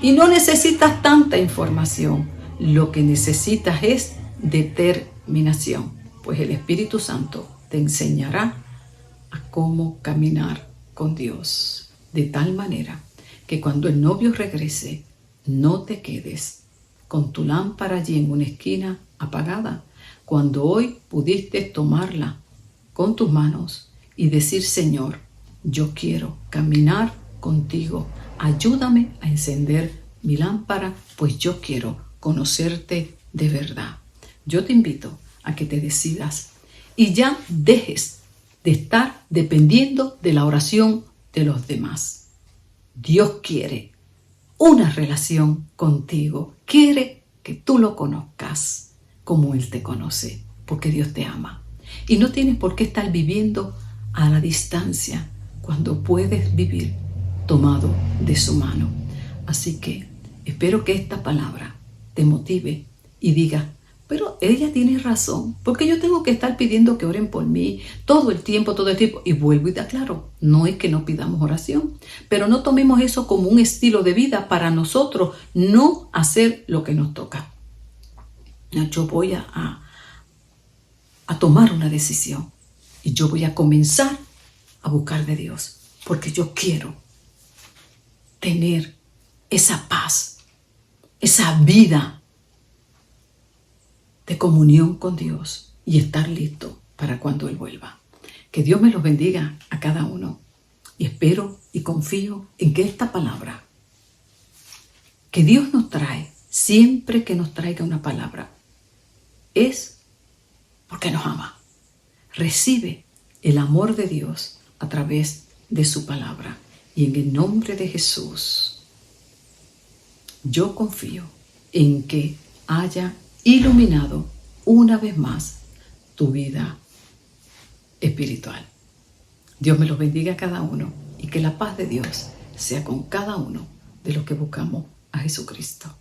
Y no necesitas tanta información. Lo que necesitas es determinación, pues el Espíritu Santo te enseñará a cómo caminar con Dios, de tal manera que cuando el novio regrese, no te quedes con tu lámpara allí en una esquina apagada, cuando hoy pudiste tomarla con tus manos y decir: Señor, yo quiero caminar contigo, ayúdame a encender mi lámpara, pues yo quiero conocerte de verdad. Yo te invito a que te decidas y ya dejes de estar dependiendo de la oración de los demás. Dios quiere una relación contigo. Quiere que tú lo conozcas como Él te conoce, porque Dios te ama. Y no tienes por qué estar viviendo a la distancia cuando puedes vivir tomado de su mano. Así que espero que esta palabra te motive y diga: pero ella tiene razón, porque yo tengo que estar pidiendo que oren por mí todo el tiempo. Y vuelvo y te aclaro, no es que no pidamos oración, pero no tomemos eso como un estilo de vida para nosotros no hacer lo que nos toca. Yo voy a tomar una decisión y yo voy a comenzar a buscar de Dios, porque yo quiero tener esa paz, esa vida de comunión con Dios y estar listo para cuando Él vuelva. Que Dios me los bendiga a cada uno. Y espero y confío en que esta palabra que Dios nos trae, siempre que nos traiga una palabra, es porque nos ama. Recibe el amor de Dios a través de su palabra. Y en el nombre de Jesús, yo confío en que haya iluminado una vez más tu vida espiritual. Dios me los bendiga a cada uno y que la paz de Dios sea con cada uno de los que buscamos a Jesucristo.